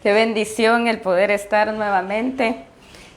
Qué bendición el poder estar nuevamente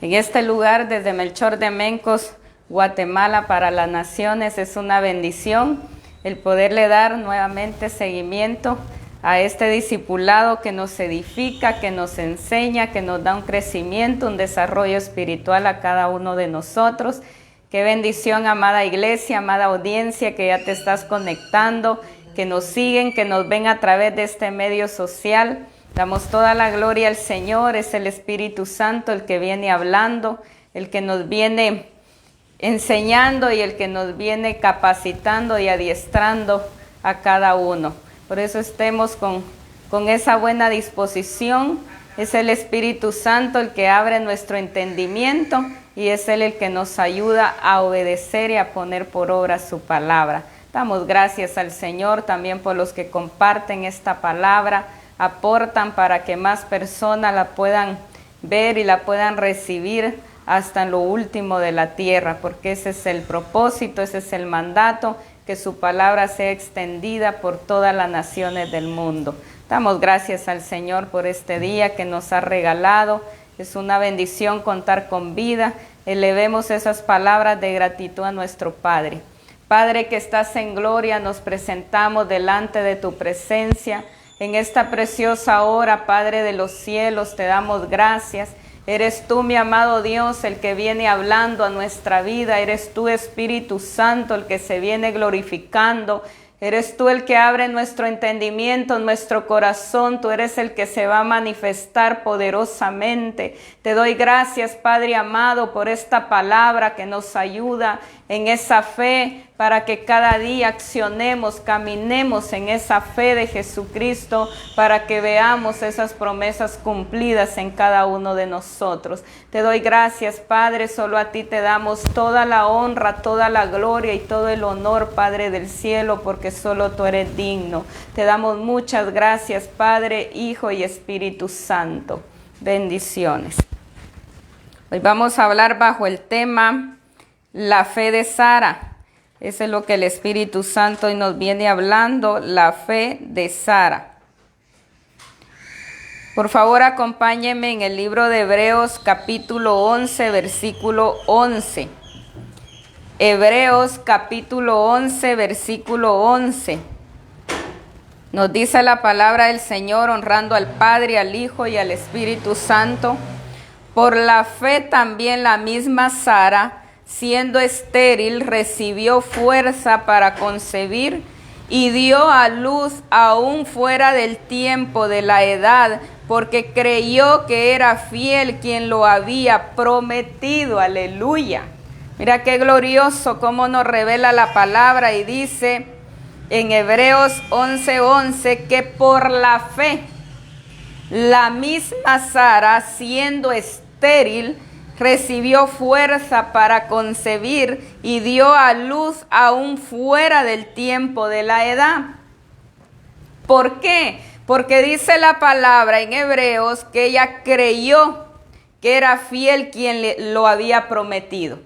en este lugar desde Melchor de Mencos, Guatemala, para las naciones. Es una bendición el poderle dar nuevamente seguimiento a este discipulado que nos edifica, que nos enseña, que nos da un crecimiento, un desarrollo espiritual a cada uno de nosotros. Qué bendición, amada iglesia, amada audiencia, que ya te estás conectando, que nos siguen, que nos ven a través de este medio social. Damos toda la gloria al Señor. Es el Espíritu Santo el que viene hablando, el que nos viene enseñando y el que nos viene capacitando y adiestrando a cada uno. Por eso estemos con esa buena disposición. Es el Espíritu Santo el que abre nuestro entendimiento y es Él el que nos ayuda a obedecer y a poner por obra su palabra. Damos gracias al Señor también por los que comparten esta palabra, aportan para que más personas la puedan ver y la puedan recibir hasta en lo último de la tierra, porque ese es el propósito, ese es el mandato, que su palabra sea extendida por todas las naciones del mundo. Damos gracias al Señor por este día que nos ha regalado. Es una bendición contar con vida. Elevemos esas palabras de gratitud a nuestro Padre. Padre que estás en gloria, nos presentamos delante de tu presencia. En esta preciosa hora, Padre de los cielos, te damos gracias. Eres tú, mi amado Dios, el que viene hablando a nuestra vida. Eres tú, Espíritu Santo, el que se viene glorificando. Eres tú el que abre nuestro entendimiento, nuestro corazón. Tú eres el que se va a manifestar poderosamente. Te doy gracias, Padre amado, por esta palabra que nos ayuda en esa fe, para que cada día accionemos, caminemos en esa fe de Jesucristo, para que veamos esas promesas cumplidas en cada uno de nosotros. Te doy gracias, Padre, solo a ti te damos toda la honra, toda la gloria y todo el honor, Padre del cielo, porque solo tú eres digno. Te damos muchas gracias, Padre, Hijo y Espíritu Santo. Bendiciones. Hoy vamos a hablar bajo el tema la fe de Sara. Eso es lo que el Espíritu Santo hoy nos viene hablando, la fe de Sara. Por favor, acompáñenme en el libro de Hebreos capítulo 11, versículo 11. Hebreos capítulo 11, versículo 11. Nos dice la palabra del Señor, honrando al Padre, al Hijo y al Espíritu Santo. Por la fe también la misma Sara, siendo estéril, recibió fuerza para concebir y dio a luz aún fuera del tiempo de la edad, porque creyó que era fiel quien lo había prometido. Aleluya. Mira qué glorioso cómo nos revela la palabra y dice en Hebreos 11:11 que por la fe la misma Sara, siendo estéril, recibió fuerza para concebir y dio a luz aún fuera del tiempo de la edad. ¿Por qué? Porque dice la palabra en Hebreos que ella creyó que era fiel quien lo había prometido.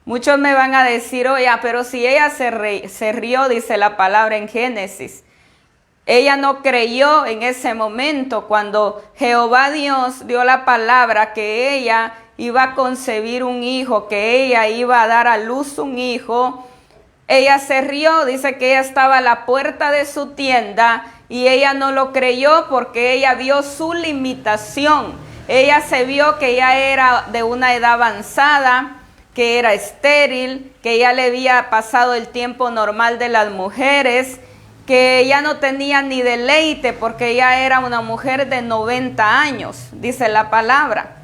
Muchos me van a decir, oye, pero si ella se rió, dice la palabra en Génesis. Ella no creyó en ese momento cuando Jehová Dios dio la palabra que ella iba a concebir un hijo, que ella iba a dar a luz un hijo. Ella se rió, dice que ella estaba a la puerta de su tienda y ella no lo creyó porque ella vio su limitación. Ella se vio que ya era de una edad avanzada, que era estéril, que ya le había pasado el tiempo normal de las mujeres, que ya no tenía ni deleite porque ella era una mujer de 90 años, dice la palabra.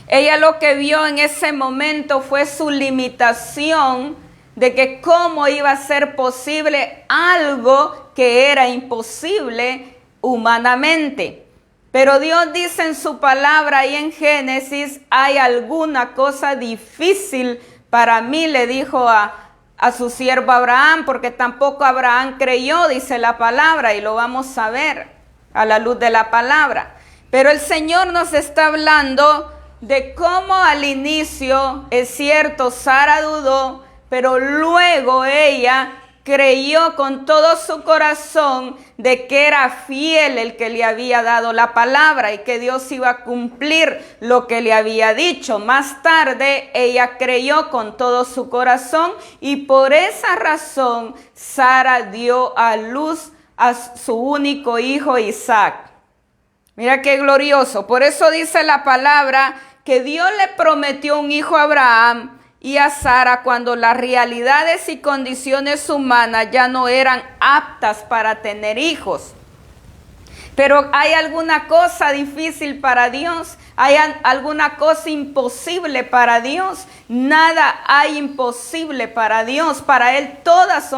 Ella lo que vio en ese momento fue su limitación de que cómo iba a ser posible algo que era imposible humanamente. Pero Dios dice en su palabra y en Génesis, hay alguna cosa difícil para mí, le dijo a su siervo Abraham, porque tampoco Abraham creyó, dice la palabra, y lo vamos a ver a la luz de la palabra. Pero el Señor nos está hablando de cómo al inicio, es cierto, Sara dudó, pero luego ella creyó con todo su corazón de que era fiel el que le había dado la palabra y que Dios iba a cumplir lo que le había dicho. Más tarde ella creyó con todo su corazón y por esa razón Sara dio a luz a su único hijo Isaac. Mira qué glorioso. Por eso dice la palabra que Dios le prometió un hijo a Abraham y a Sara cuando las realidades y condiciones humanas ya no eran aptas para tener hijos. Pero ¿hay alguna cosa difícil para Dios? ¿Hay alguna cosa imposible para Dios? Nada hay imposible para Dios. Para Él todas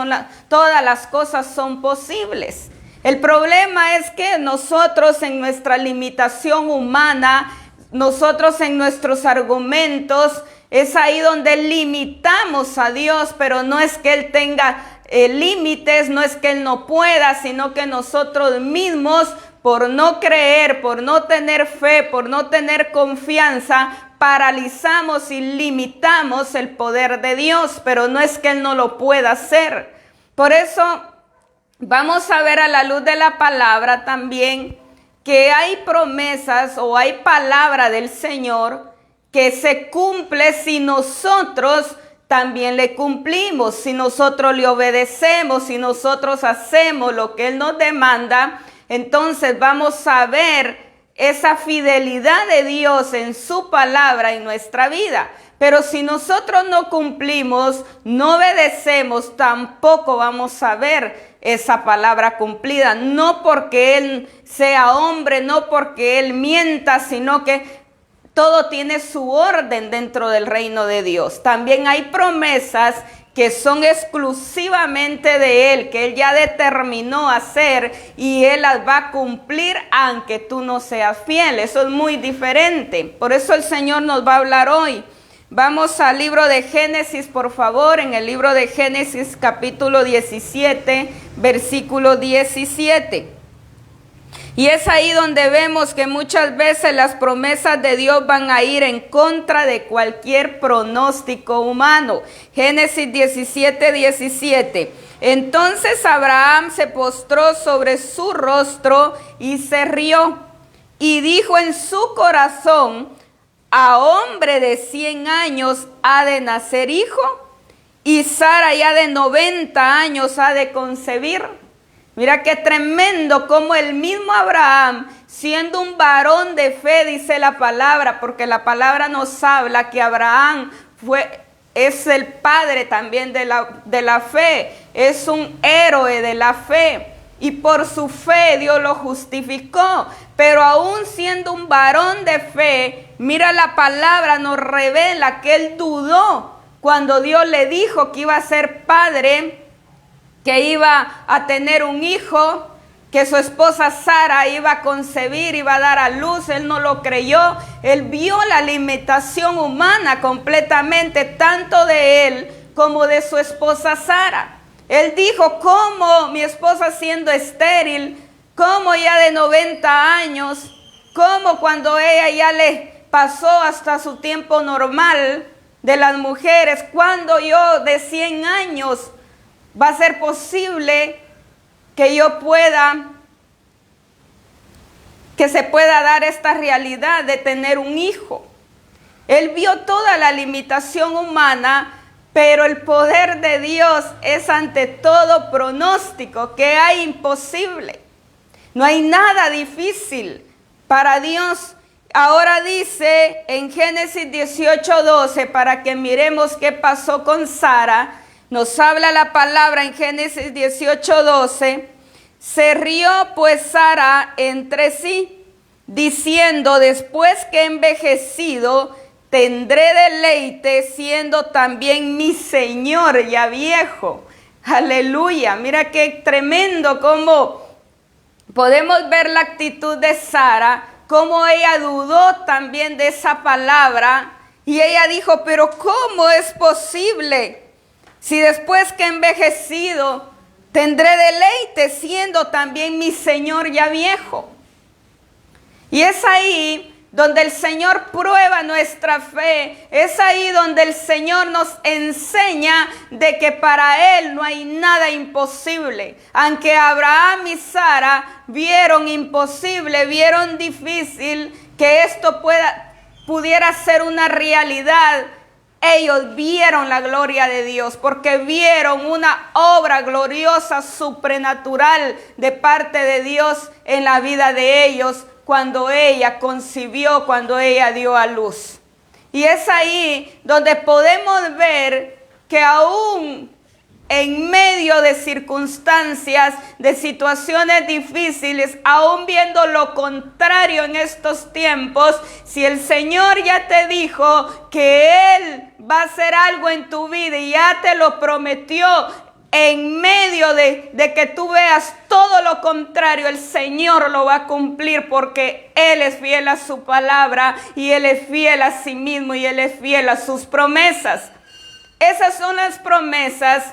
las cosas son posibles. El problema es que nosotros en nuestra limitación humana, nosotros en nuestros argumentos, es ahí donde limitamos a Dios, pero no es que Él tenga límites, no es que Él no pueda, sino que nosotros mismos, por no creer, por no tener fe, por no tener confianza, paralizamos y limitamos el poder de Dios, pero no es que Él no lo pueda hacer. Por eso vamos a ver a la luz de la palabra también que hay promesas o hay palabra del Señor que se cumple si nosotros también le cumplimos, si nosotros le obedecemos, si nosotros hacemos lo que Él nos demanda. Entonces vamos a ver esa fidelidad de Dios en su palabra en nuestra vida. Pero si nosotros no cumplimos, no obedecemos, tampoco vamos a ver esa palabra cumplida. No porque Él sea hombre, no porque Él mienta, sino que todo tiene su orden dentro del reino de Dios. También hay promesas que son exclusivamente de Él, que Él ya determinó hacer y Él las va a cumplir aunque tú no seas fiel. Eso es muy diferente. Por eso el Señor nos va a hablar hoy. Vamos al libro de Génesis, por favor, en el libro de Génesis capítulo 17, versículo 17. Y es ahí donde vemos que muchas veces las promesas de Dios van a ir en contra de cualquier pronóstico humano. Génesis 17, 17. Entonces Abraham se postró sobre su rostro y se rió. Y dijo en su corazón: a hombre de 100 años ha de nacer hijo, y Sara ya de 90 años ha de concebir. Mira qué tremendo como el mismo Abraham, siendo un varón de fe, dice la palabra, porque la palabra nos habla que Abraham es el padre también de la fe, es un héroe de la fe. Y por su fe Dios lo justificó. Pero aún siendo un varón de fe, mira, la palabra nos revela que él dudó cuando Dios le dijo que iba a ser padre, que iba a tener un hijo, que su esposa Sara iba a concebir, iba a dar a luz. Él no lo creyó. Él vio la limitación humana completamente, tanto de él como de su esposa Sara. Él dijo: ¿cómo mi esposa siendo estéril? ¿Cómo ya de 90 años? ¿Cómo cuando ella ya le pasó hasta su tiempo normal de las mujeres? ¿Cuándo yo de 100 años va a ser posible que yo que se pueda dar esta realidad de tener un hijo? Él vio toda la limitación humana, pero el poder de Dios es ante todo pronóstico. ¿Qué hay imposible? No hay nada difícil para Dios. Ahora dice en Génesis 18:12, para que miremos qué pasó con Sara. Nos habla la palabra en Génesis 18:12. Se rió pues Sara entre sí, diciendo: después que he envejecido, tendré deleite, siendo también mi Señor ya viejo. Aleluya. Mira qué tremendo cómo podemos ver la actitud de Sara, cómo ella dudó también de esa palabra. Y ella dijo: pero ¿cómo es posible? Si después que he envejecido, tendré deleite, siendo también mi Señor ya viejo. Y es ahí donde el Señor prueba nuestra fe. Es ahí donde el Señor nos enseña de que para Él no hay nada imposible. Aunque Abraham y Sara vieron imposible, vieron difícil que esto pudiera ser una realidad, ellos vieron la gloria de Dios, porque vieron una obra gloriosa, supernatural de parte de Dios en la vida de ellos, cuando ella concibió, cuando ella dio a luz. Y es ahí donde podemos ver que aún en medio de circunstancias, de situaciones difíciles, aún viendo lo contrario en estos tiempos, si el Señor ya te dijo que Él va a hacer algo en tu vida y ya te lo prometió, en medio de que tú veas todo lo contrario, el Señor lo va a cumplir, porque Él es fiel a su palabra y Él es fiel a sí mismo y Él es fiel a sus promesas. Esas son las promesas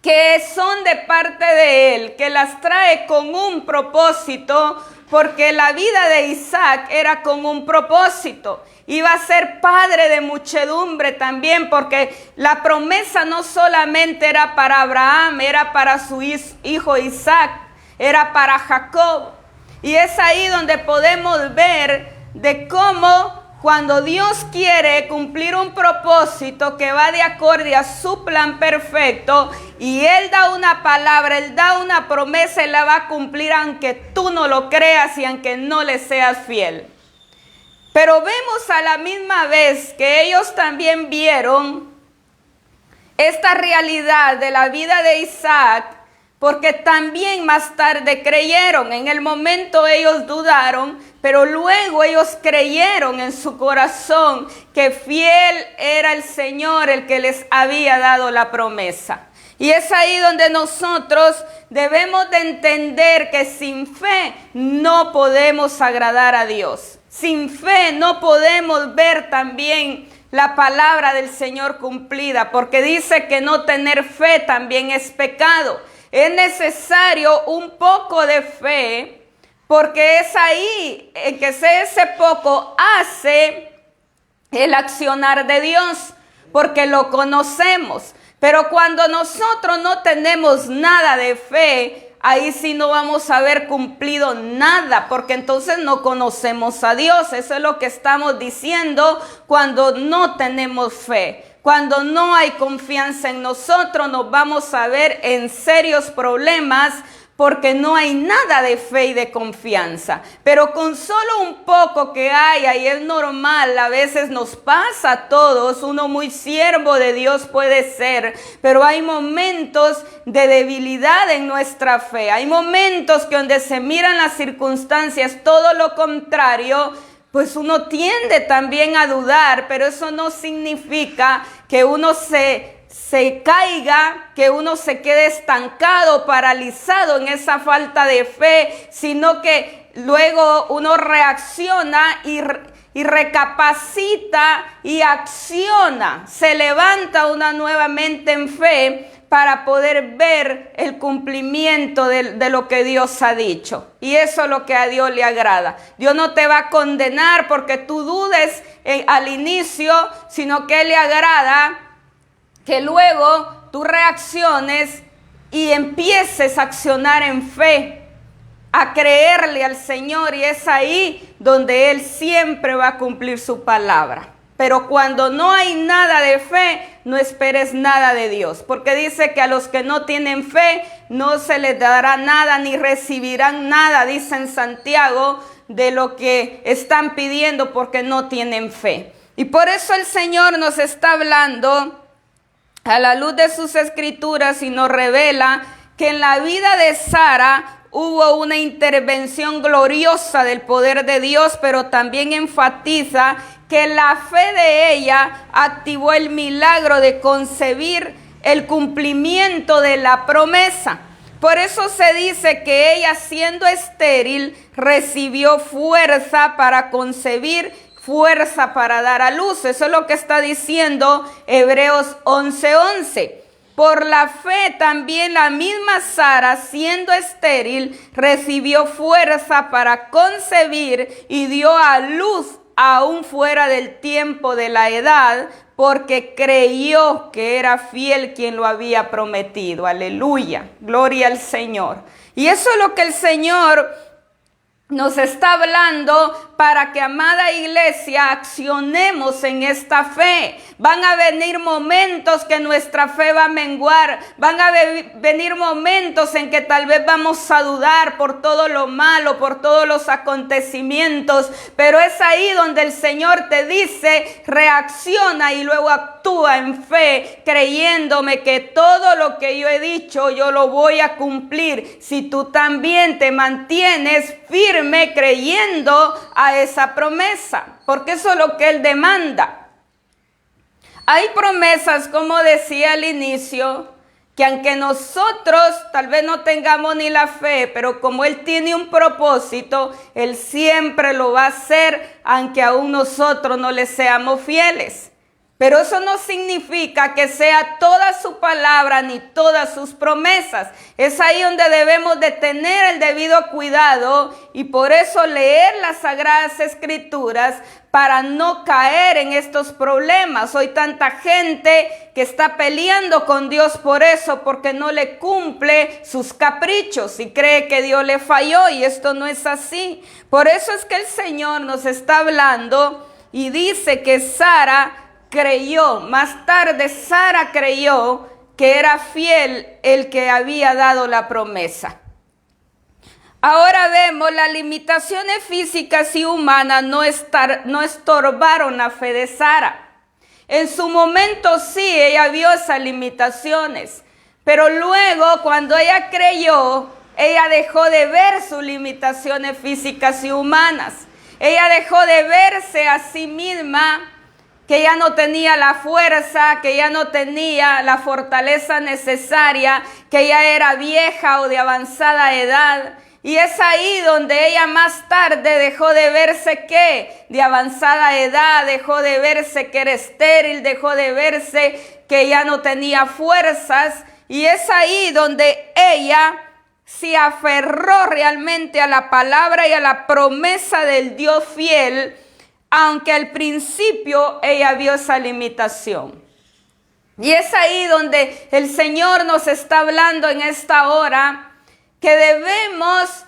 que son de parte de Él, que las trae con un propósito, porque la vida de Isaac era con un propósito. Iba a ser padre de muchedumbre también, porque la promesa no solamente era para Abraham, era para su hijo Isaac, era para Jacob. Y es ahí donde podemos ver de cómo cuando Dios quiere cumplir un propósito que va de acorde a su plan perfecto, y Él da una palabra, Él da una promesa, Él la va a cumplir aunque tú no lo creas y aunque no le seas fiel. Pero vemos a la misma vez que ellos también vieron esta realidad de la vida de Isaac, porque también más tarde creyeron. En el momento ellos dudaron, pero luego ellos creyeron en su corazón que fiel era el Señor el que les había dado la promesa. Y es ahí donde nosotros debemos de entender que sin fe no podemos agradar a Dios. Sin fe no podemos ver también la palabra del Señor cumplida, porque dice que no tener fe también es pecado. Es necesario un poco de fe, porque es ahí en que ese poco hace el accionar de Dios, porque lo conocemos. Pero cuando nosotros no tenemos nada de fe, ahí sí no vamos a haber cumplido nada, porque entonces no conocemos a Dios. Eso es lo que estamos diciendo cuando no tenemos fe. Cuando no hay confianza en nosotros, nos vamos a ver en serios problemas, porque no hay nada de fe y de confianza. Pero con solo un poco que haya, y es normal, a veces nos pasa a todos, uno muy siervo de Dios puede ser, pero hay momentos de debilidad en nuestra fe. Hay momentos que donde se miran las circunstancias todo lo contrario, pues uno tiende también a dudar, pero eso no significa que uno se caiga, que uno se quede estancado, paralizado en esa falta de fe, sino que luego uno reacciona y recapacita y acciona, se levanta una nuevamente en fe para poder ver el cumplimiento de lo que Dios ha dicho. Y eso es lo que a Dios le agrada. Dios no te va a condenar porque tú dudes al inicio, sino que le agrada que luego tú reacciones y empieces a accionar en fe, a creerle al Señor, y es ahí donde Él siempre va a cumplir su palabra. Pero cuando no hay nada de fe, no esperes nada de Dios, porque dice que a los que no tienen fe no se les dará nada ni recibirán nada, dice en Santiago, de lo que están pidiendo porque no tienen fe. Y por eso el Señor nos está hablando a la luz de sus escrituras y nos revela que en la vida de Sara hubo una intervención gloriosa del poder de Dios, pero también enfatiza que la fe de ella activó el milagro de concebir el cumplimiento de la promesa. Por eso se dice que ella, siendo estéril, recibió fuerza para concebir, fuerza para dar a luz. Eso es lo que está diciendo Hebreos 11:11. por la fe también la misma Sara, siendo estéril, recibió fuerza para concebir y dio a luz aún fuera del tiempo de la edad, porque creyó que era fiel quien lo había prometido. Aleluya, gloria al Señor. Y eso es lo que el Señor nos está hablando para que, amada iglesia, accionemos en esta fe. Van a venir momentos que nuestra fe va a menguar. Van a venir momentos en que tal vez vamos a dudar por todo lo malo, por todos los acontecimientos. Pero es ahí donde el Señor te dice, reacciona y luego actúa en fe, creyéndome que todo lo que yo he dicho, yo lo voy a cumplir. Si tú también te mantienes firme creyendo a esa promesa, porque eso es lo que Él demanda. Hay promesas, como decía al inicio, que aunque nosotros tal vez no tengamos ni la fe, pero como Él tiene un propósito, Él siempre lo va a hacer, aunque aún nosotros no le seamos fieles. Pero eso no significa que sea toda su palabra ni todas sus promesas. Es ahí donde debemos de tener el debido cuidado y por eso leer las Sagradas Escrituras para no caer en estos problemas. Hoy tanta gente que está peleando con Dios por eso, porque no le cumple sus caprichos y cree que Dios le falló, y esto no es así. Por eso es que el Señor nos está hablando y dice que Sara creyó. Más tarde Sara creyó que era fiel el que había dado la promesa. Ahora vemos, las limitaciones físicas y humanas no estorbaron la fe de Sara. En su momento sí, ella vio esas limitaciones, pero luego cuando ella creyó, ella dejó de ver sus limitaciones físicas y humanas. Ella dejó de verse a sí misma, que ya no tenía la fuerza, que ya no tenía la fortaleza necesaria, que ya era vieja o de avanzada edad. Y es ahí donde ella más tarde dejó de verse que de avanzada edad, dejó de verse que era estéril, dejó de verse que ya no tenía fuerzas. Y es ahí donde ella se aferró realmente a la palabra y a la promesa del Dios fiel, aunque al principio ella vio esa limitación. Y es ahí donde el Señor nos está hablando en esta hora, que debemos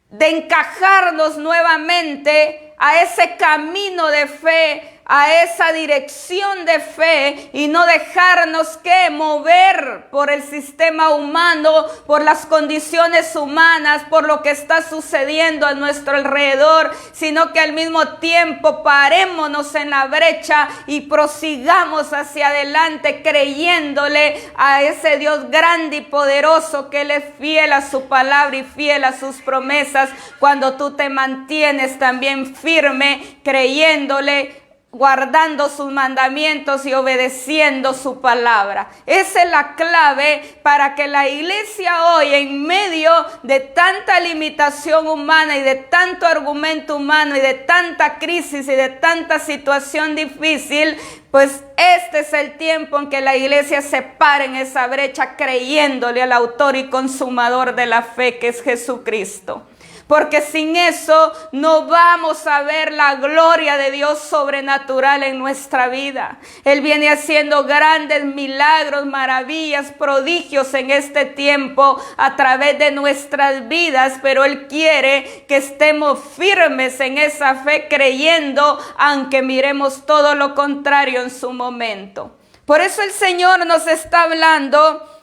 de encajarnos nuevamente a ese camino de fe, a esa dirección de fe, y no dejarnos que mover por el sistema humano, por las condiciones humanas, por lo que está sucediendo a nuestro alrededor, sino que al mismo tiempo parémonos en la brecha y prosigamos hacia adelante creyéndole a ese Dios grande y poderoso, que Él es fiel a su palabra y fiel a sus promesas. Cuando tú te mantienes también firme creyéndole, guardando sus mandamientos y obedeciendo su palabra. Esa es la clave para que la iglesia hoy, en medio de tanta limitación humana y de tanto argumento humano y de tanta crisis y de tanta situación difícil, pues este es el tiempo en que la iglesia se para en esa brecha creyéndole al autor y consumador de la fe, que es Jesucristo. Porque sin eso no vamos a ver la gloria de Dios sobrenatural en nuestra vida. Él viene haciendo grandes milagros, maravillas, prodigios en este tiempo a través de nuestras vidas, pero Él quiere que estemos firmes en esa fe creyendo, aunque miremos todo lo contrario en su momento. Por eso el Señor nos está hablando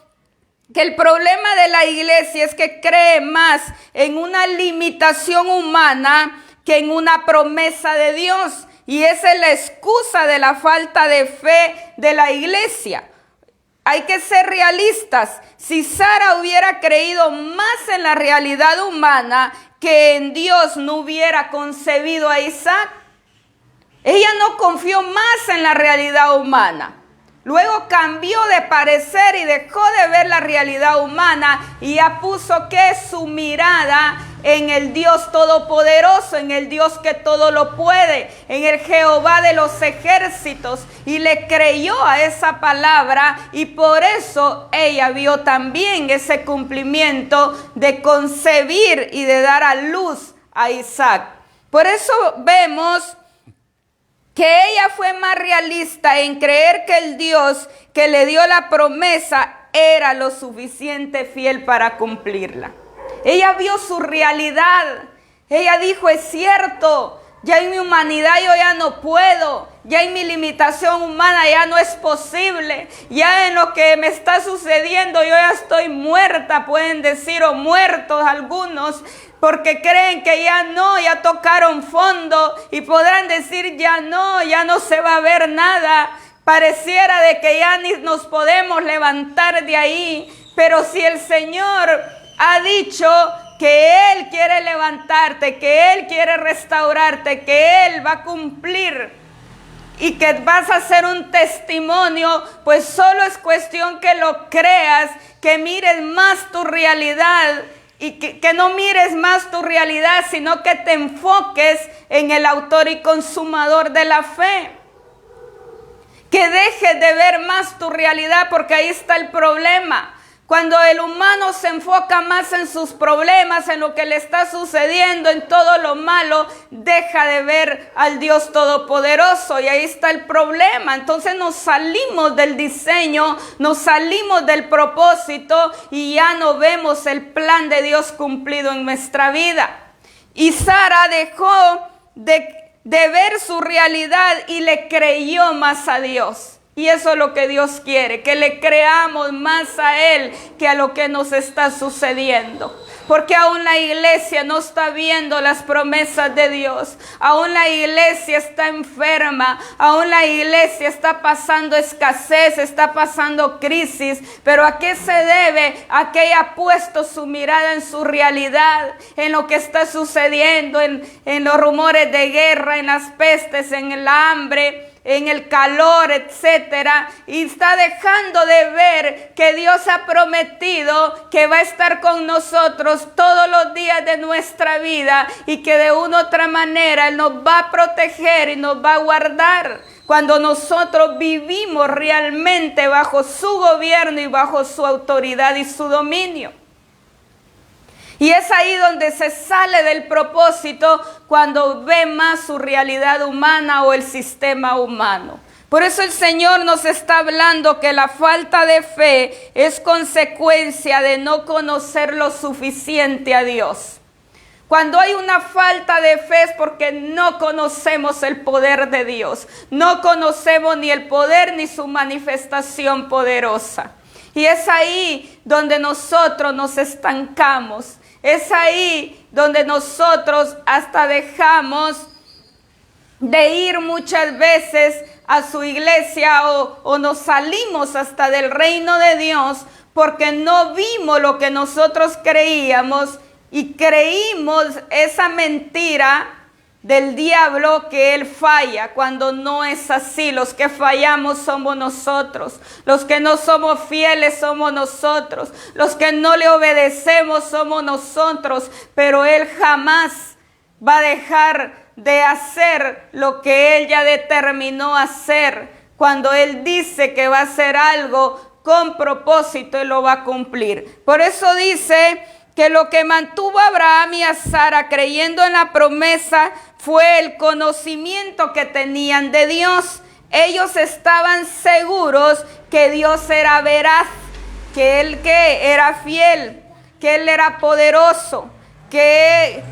que el problema de la iglesia es que cree más en una limitación humana que en una promesa de Dios. Y esa es la excusa de la falta de fe de la iglesia. Hay que ser realistas. Si Sara hubiera creído más en la realidad humana que en Dios, no hubiera concebido a Isaac. Ella no confió más en la realidad humana. Luego cambió de parecer y dejó de ver la realidad humana y ya puso que su mirada en el Dios todopoderoso, en el Dios que todo lo puede, en el Jehová de los ejércitos, y le creyó a esa palabra, y por eso ella vio también ese cumplimiento de concebir y de dar a luz a Isaac. Por eso vemos que ella fue más realista en creer que el Dios que le dio la promesa era lo suficiente fiel para cumplirla. Ella vio su realidad. Ella dijo, es cierto, ya en mi humanidad yo ya no puedo, ya en mi limitación humana ya no es posible, ya en lo que me está sucediendo yo ya estoy muerta, pueden decir, o muertos algunos, porque creen que ya no, ya tocaron fondo, y podrán decir ya no se va a ver nada, pareciera de que ya ni nos podemos levantar de ahí. Pero si el Señor ha dicho que Él quiere levantarte, que Él quiere restaurarte, que Él va a cumplir y que vas a ser un testimonio, pues solo es cuestión que lo creas, que mires más tu realidad y que no mires más tu realidad, sino que te enfoques en el autor y consumador de la fe. Que dejes de ver más tu realidad, porque ahí está el problema. Cuando el humano se enfoca más en sus problemas, en lo que le está sucediendo, en todo lo malo, deja de ver al Dios Todopoderoso, y ahí está el problema. Entonces nos salimos del diseño, nos salimos del propósito y ya no vemos el plan de Dios cumplido en nuestra vida. Y Sara dejó de ver su realidad y le creyó más a Dios. Y eso es lo que Dios quiere, que le creamos más a Él que a lo que nos está sucediendo. Porque aún la iglesia no está viendo las promesas de Dios. Aún la iglesia está enferma. Aún la iglesia está pasando escasez, está pasando crisis. Pero ¿a qué se debe? A que ella ha puesto su mirada en su realidad, en lo que está sucediendo, en los rumores de guerra, en las pestes, en el hambre, en el calor, etcétera, y está dejando de ver que Dios ha prometido que va a estar con nosotros todos los días de nuestra vida, y que de una u otra manera Él nos va a proteger y nos va a guardar cuando nosotros vivimos realmente bajo su gobierno y bajo su autoridad y su dominio. Y es ahí donde se sale del propósito, cuando ve más su realidad humana o el sistema humano. Por eso el Señor nos está hablando que la falta de fe es consecuencia de no conocer lo suficiente a Dios. Cuando hay una falta de fe es porque no conocemos el poder de Dios. No conocemos ni el poder ni su manifestación poderosa. Y es ahí donde nosotros nos estancamos. Es ahí donde nosotros hasta dejamos de ir muchas veces a su iglesia, o nos salimos hasta del reino de Dios, porque no vimos lo que nosotros creíamos y creímos esa mentira del diablo, que él falla, cuando no es así. Los que fallamos somos nosotros, los que no somos fieles somos nosotros, los que no le obedecemos somos nosotros, pero él jamás va a dejar de hacer lo que él ya determinó hacer. Cuando él dice que va a hacer algo con propósito, él lo va a cumplir. Por eso dice que lo que mantuvo a Abraham y a Sara creyendo en la promesa fue el conocimiento que tenían de Dios. Ellos estaban seguros que Dios era veraz, que Él era fiel, que Él era poderoso, que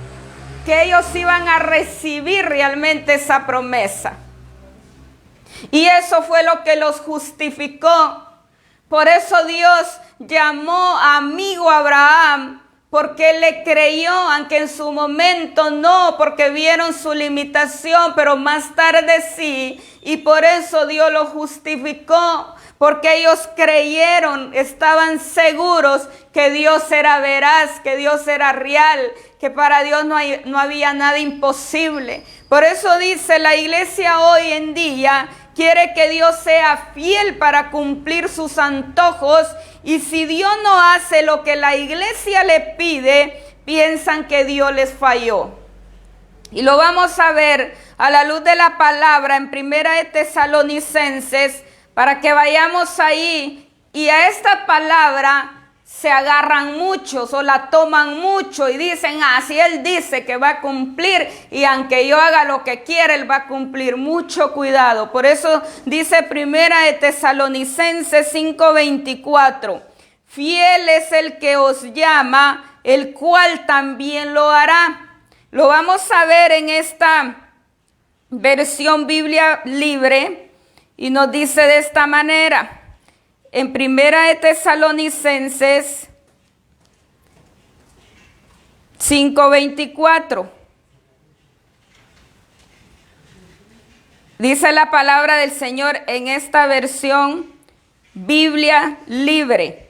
ellos iban a recibir realmente esa promesa. Y eso fue lo que los justificó. Por eso Dios llamó amigo a Abraham, porque él le creyó, aunque en su momento no, porque vieron su limitación, pero más tarde sí. Y por eso Dios lo justificó, porque ellos creyeron, estaban seguros que Dios era veraz, que Dios era real, que para Dios no había nada imposible. Por eso dice, la iglesia hoy en día quiere que Dios sea fiel para cumplir sus antojos. Y si Dios no hace lo que la iglesia le pide, piensan que Dios les falló. Y lo vamos a ver a la luz de la palabra en Primera de Tesalonicenses, para que vayamos ahí. Y a esta palabra se agarran muchos o la toman mucho y dicen, si Él dice que va a cumplir, y aunque yo haga lo que quiera, Él va a cumplir. Mucho cuidado. Por eso dice Primera de Tesalonicenses 5:24, fiel es el que os llama, el cual también lo hará. Lo vamos a ver en esta versión Biblia libre y nos dice de esta manera. En Primera de Tesalonicenses 5:24 dice la palabra del Señor en esta versión Biblia libre.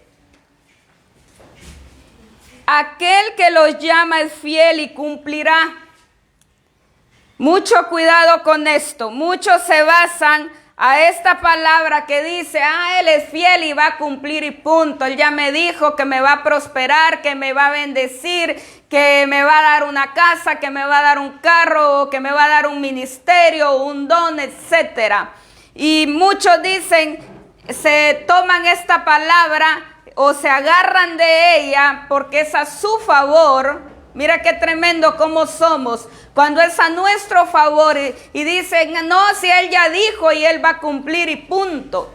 Aquel que los llama es fiel y cumplirá. Mucho cuidado con esto. Muchos se basan a esta palabra que dice, Él es fiel y va a cumplir y punto. Él ya me dijo que me va a prosperar, que me va a bendecir, que me va a dar una casa, que me va a dar un carro, que me va a dar un ministerio, un don, etcétera. Y muchos dicen, se toman esta palabra o se agarran de ella porque es a su favor. Mira qué tremendo cómo somos. Cuando es a nuestro favor y dicen, no, si Él ya dijo y Él va a cumplir y punto.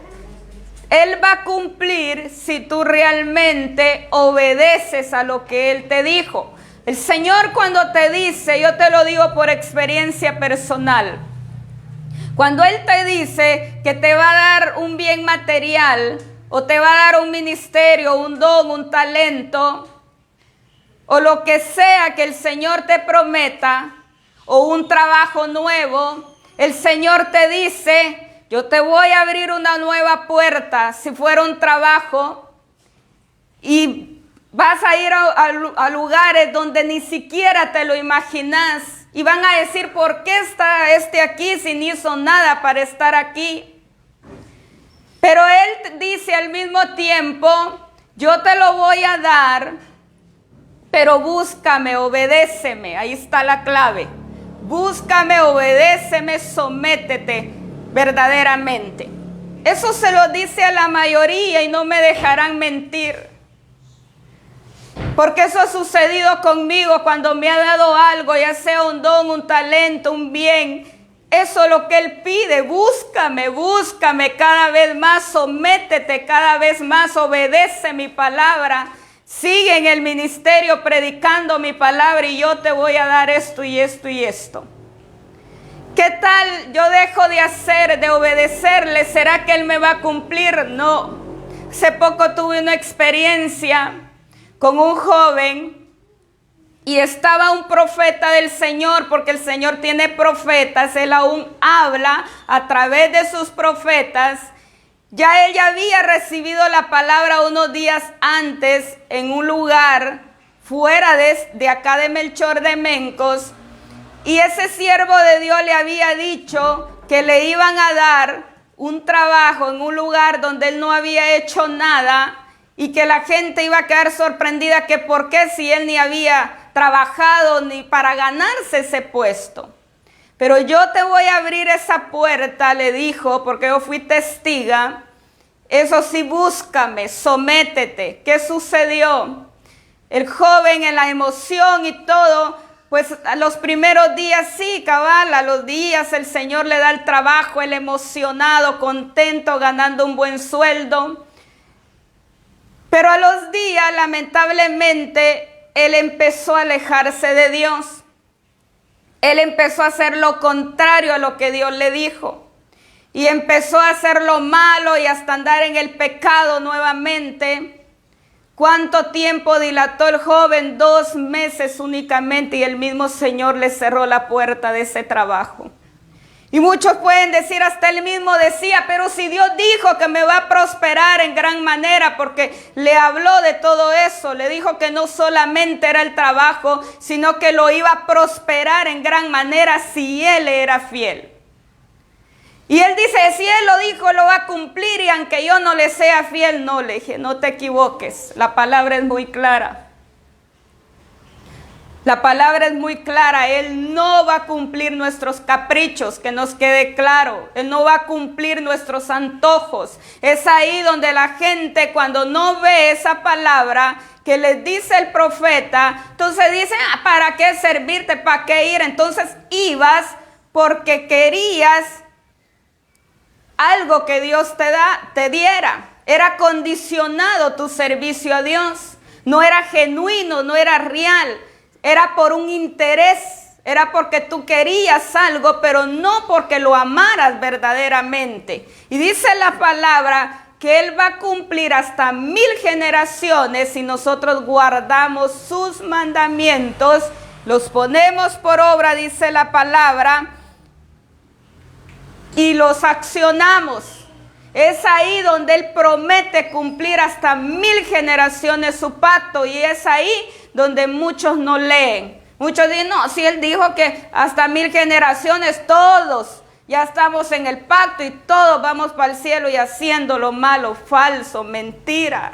Él va a cumplir si tú realmente obedeces a lo que Él te dijo. El Señor cuando te dice, yo te lo digo por experiencia personal, cuando Él te dice que te va a dar un bien material o te va a dar un ministerio, un don, un talento, o lo que sea que el Señor te prometa, o un trabajo nuevo, el Señor te dice, yo te voy a abrir una nueva puerta, si fuera un trabajo, y vas a ir a lugares donde ni siquiera te lo imaginas, y van a decir, ¿por qué está aquí si no hizo nada para estar aquí? Pero Él dice al mismo tiempo, yo te lo voy a dar, pero búscame, obedéceme. Ahí está la clave. Búscame, obedéceme, sométete verdaderamente. Eso se lo dice a la mayoría y no me dejarán mentir. Porque eso ha sucedido conmigo cuando me ha dado algo, ya sea un don, un talento, un bien. Eso es lo que Él pide. Búscame, búscame cada vez más, sométete cada vez más, obedece mi palabra. Sigue en el ministerio predicando mi palabra y yo te voy a dar esto y esto y esto. ¿Qué tal yo dejo de hacer, de obedecerle? ¿Será que Él me va a cumplir? No. Hace poco tuve una experiencia con un joven y estaba un profeta del Señor, porque el Señor tiene profetas, Él aún habla a través de sus profetas. Ya él ya había recibido la palabra unos días antes en un lugar fuera de acá de Melchor de Mencos, y ese siervo de Dios le había dicho que le iban a dar un trabajo en un lugar donde él no había hecho nada y que la gente iba a quedar sorprendida que por qué si él ni había trabajado ni para ganarse ese puesto. Pero yo te voy a abrir esa puerta, le dijo, porque yo fui testiga. Eso sí, búscame, sométete. ¿Qué sucedió? El joven en la emoción y todo, pues a los primeros días sí, cabal, a los días el Señor le da el trabajo, él emocionado, contento, ganando un buen sueldo. Pero a los días, lamentablemente, él empezó a alejarse de Dios. Él empezó a hacer lo contrario a lo que Dios le dijo. Y empezó a hacer lo malo y hasta andar en el pecado nuevamente. ¿Cuánto tiempo dilató el joven? 2 meses únicamente, y el mismo Señor le cerró la puerta de ese trabajo. Y muchos pueden decir, hasta él mismo decía, pero si Dios dijo que me va a prosperar en gran manera, porque le habló de todo eso, le dijo que no solamente era el trabajo, sino que lo iba a prosperar en gran manera si él era fiel. Y él dice, si él lo dijo, lo va a cumplir, y aunque yo no le sea fiel, no, le dije, no te equivoques, la palabra es muy clara. La palabra es muy clara, Él no va a cumplir nuestros caprichos, que nos quede claro. Él no va a cumplir nuestros antojos. Es ahí donde la gente, cuando no ve esa palabra que les dice el profeta, entonces dicen, ¿para qué servirte? ¿Para qué ir? Entonces ibas porque querías algo que Dios te diera. Era condicionado tu servicio a Dios. No era genuino, no era real. Era por un interés, era porque tú querías algo, pero no porque lo amaras verdaderamente. Y dice la palabra que Él va a cumplir hasta 1000 generaciones si nosotros guardamos sus mandamientos, los ponemos por obra, dice la palabra, y los accionamos. Es ahí donde Él promete cumplir hasta 1000 generaciones su pacto, y es ahí donde muchos no leen. Muchos dicen, no, si Él dijo que hasta 1000 generaciones, todos ya estamos en el pacto y todos vamos para el cielo y haciendo lo malo, falso, mentira.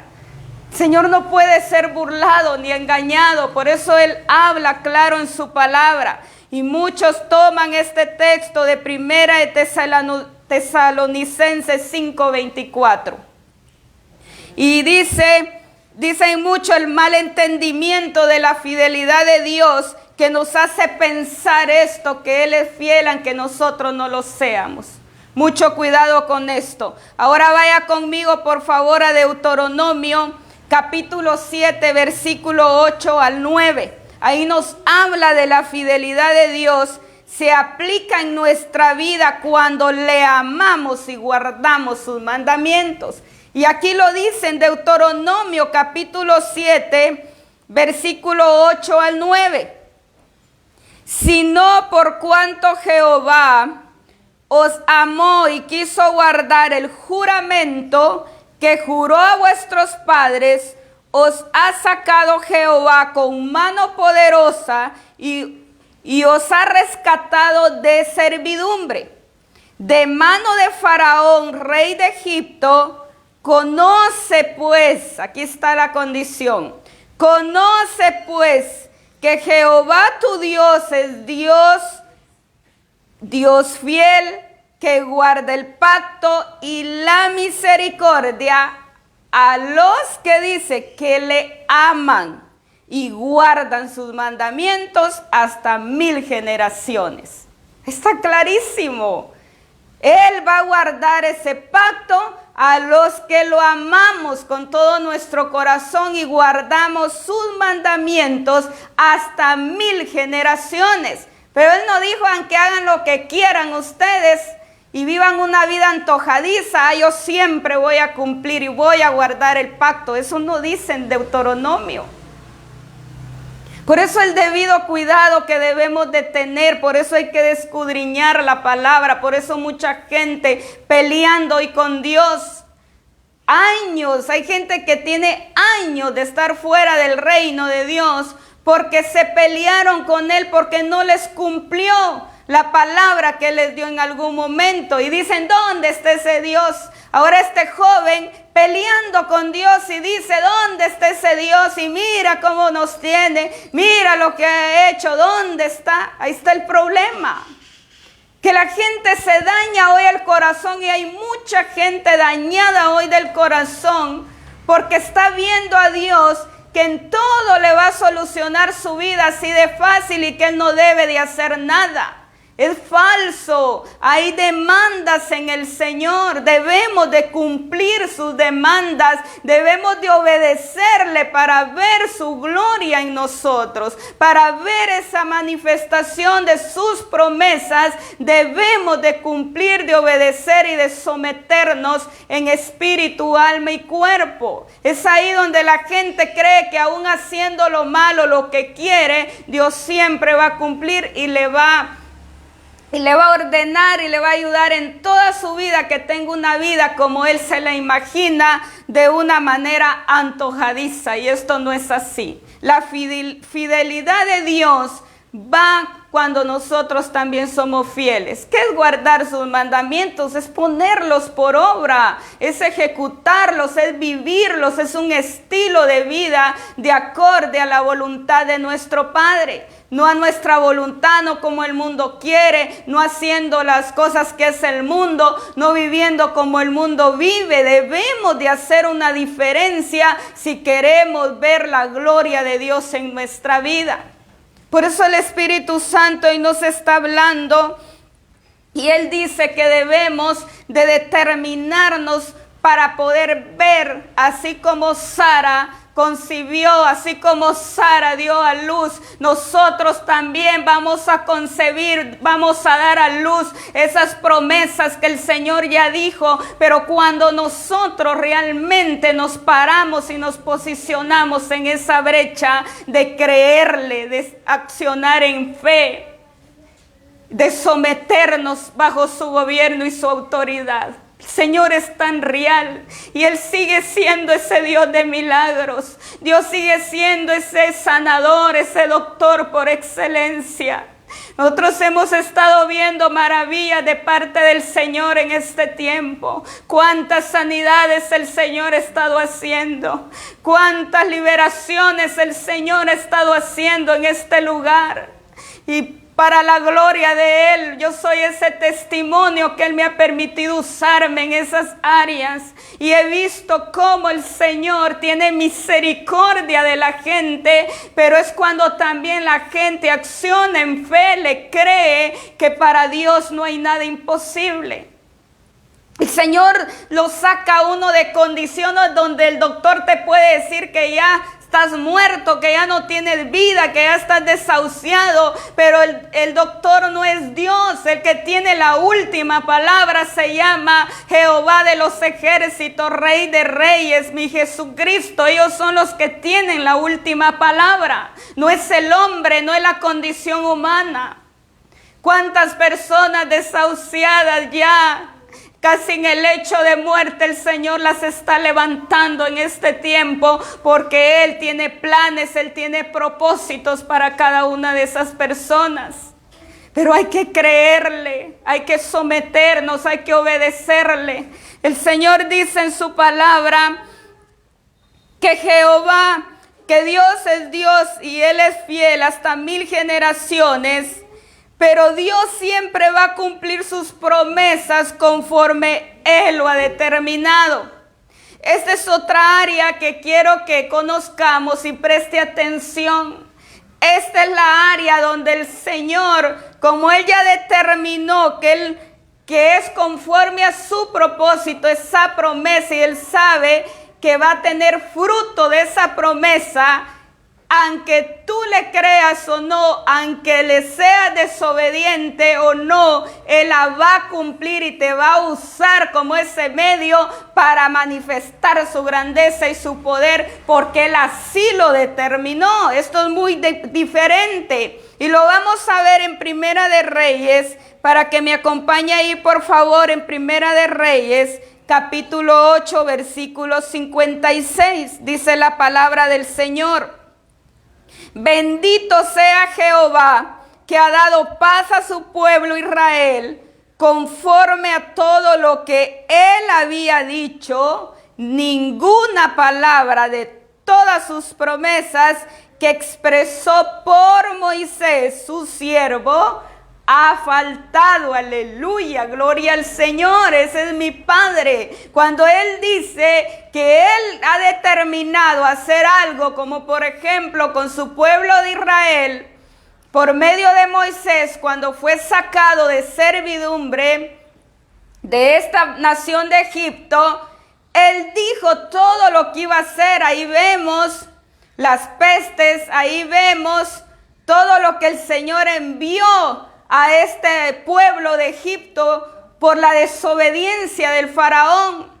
El Señor no puede ser burlado ni engañado, por eso Él habla claro en su palabra. Y muchos toman este texto de Primera de Tesalonicenses 5:24. Y dicen mucho el mal entendimiento de la fidelidad de Dios que nos hace pensar esto, que Él es fiel aunque nosotros no lo seamos. Mucho cuidado con esto. Ahora vaya conmigo por favor a Deuteronomio capítulo 7 versículo 8 al 9. Ahí nos habla de la fidelidad de Dios. Se aplica en nuestra vida cuando le amamos y guardamos sus mandamientos. Y aquí lo dice en Deuteronomio capítulo 7, versículo 8 al 9. Sino por cuanto Jehová os amó y quiso guardar el juramento que juró a vuestros padres, os ha sacado Jehová con mano poderosa y os ha rescatado de servidumbre, de mano de Faraón, rey de Egipto. Conoce pues, aquí está la condición, conoce pues que Jehová tu Dios es Dios, Dios fiel, que guarda el pacto y la misericordia a los que dice que le aman y guardan sus mandamientos hasta 1000 generaciones. Está clarísimo. Él va a guardar ese pacto a los que lo amamos con todo nuestro corazón y guardamos sus mandamientos hasta 1000 generaciones. Pero Él no dijo, aunque hagan lo que quieran ustedes y vivan una vida antojadiza, yo siempre voy a cumplir y voy a guardar el pacto. Eso no dice en Deuteronomio. Por eso el debido cuidado que debemos de tener, por eso hay que escudriñar la palabra, por eso mucha gente peleando hoy con Dios. Años, hay gente que tiene años de estar fuera del reino de Dios porque se pelearon con Él, porque no les cumplió la palabra que les dio en algún momento. Y dicen, ¿dónde está ese Dios? Ahora este joven peleando con Dios y dice, ¿dónde está ese Dios? Y mira cómo nos tiene, mira lo que ha hecho, ¿dónde está? Ahí está el problema. Que la gente se daña hoy el corazón, y hay mucha gente dañada hoy del corazón porque está viendo a Dios que en todo le va a solucionar su vida así de fácil y que Él no debe de hacer nada. Es falso. Hay demandas en el Señor. Debemos de cumplir sus demandas. Debemos de obedecerle para ver su gloria en nosotros. Para ver esa manifestación de sus promesas, debemos de cumplir, de obedecer y de someternos en espíritu, alma y cuerpo. Es ahí donde la gente cree que aún haciendo lo malo, lo que quiere, Dios siempre va a cumplir y le va a ordenar y le va a ayudar en toda su vida, que tenga una vida como Él se la imagina, de una manera antojadiza. Y esto no es así. La fidelidad de Dios va cuando nosotros también somos fieles. ¿Qué es guardar sus mandamientos? Es ponerlos por obra, es ejecutarlos, es vivirlos, es un estilo de vida de acorde a la voluntad de nuestro Padre. No a nuestra voluntad, no como el mundo quiere, no haciendo las cosas que es el mundo, no viviendo como el mundo vive. Debemos de hacer una diferencia si queremos ver la gloria de Dios en nuestra vida. Por eso el Espíritu Santo hoy nos está hablando y Él dice que debemos de determinarnos para poder ver, así como Sara concibió, así como Sara dio a luz, nosotros también vamos a concebir, vamos a dar a luz esas promesas que el Señor ya dijo, pero cuando nosotros realmente nos paramos y nos posicionamos en esa brecha de creerle, de accionar en fe, de someternos bajo su gobierno y su autoridad. El Señor es tan real y Él sigue siendo ese Dios de milagros. Dios sigue siendo ese sanador, ese doctor por excelencia. Nosotros hemos estado viendo maravillas de parte del Señor en este tiempo. Cuántas sanidades el Señor ha estado haciendo. Cuántas liberaciones el Señor ha estado haciendo en este lugar. Y para la gloria de Él, yo soy ese testimonio que Él me ha permitido usarme en esas áreas. Y he visto cómo el Señor tiene misericordia de la gente, pero es cuando también la gente acciona en fe, le cree que para Dios no hay nada imposible. El Señor lo saca a uno de condiciones donde el doctor te puede decir que ya estás muerto, que ya no tienes vida, que ya estás desahuciado, pero el doctor no es Dios. El que tiene la última palabra se llama Jehová de los ejércitos, Rey de reyes, mi Jesucristo. Ellos son los que tienen la última palabra. No es el hombre, no es la condición humana. ¿Cuántas personas desahuciadas ya, casi en el lecho de muerte, el Señor las está levantando en este tiempo, porque Él tiene planes, Él tiene propósitos para cada una de esas personas? Pero hay que creerle, hay que someternos, hay que obedecerle. El Señor dice en su palabra que Jehová, que Dios es Dios y Él es fiel hasta 1000 generaciones. Pero Dios siempre va a cumplir sus promesas conforme Él lo ha determinado. Esta es otra área que quiero que conozcamos y preste atención. Esta es la área donde el Señor, como Él ya determinó que es conforme a su propósito, esa promesa, y Él sabe que va a tener fruto de esa promesa, aunque tú le creas o no, aunque le seas desobediente o no, Él la va a cumplir y te va a usar como ese medio para manifestar su grandeza y su poder, porque Él así lo determinó. Esto es muy diferente y lo vamos a ver en Primera de Reyes. Para que me acompañe ahí, por favor, en Primera de Reyes, capítulo 8, versículo 56. Dice la palabra del Señor: bendito sea Jehová, que ha dado paz a su pueblo Israel, conforme a todo lo que Él había dicho. Ninguna palabra de todas sus promesas que expresó por Moisés, su siervo, ha faltado. Aleluya, gloria al Señor. Ese es mi Padre. Cuando Él dice que Él ha determinado hacer algo, como por ejemplo con su pueblo de Israel, por medio de Moisés, cuando fue sacado de servidumbre de esta nación de Egipto, Él dijo todo lo que iba a hacer. Ahí vemos las pestes, ahí vemos todo lo que el Señor envió a este pueblo de Egipto por la desobediencia del faraón.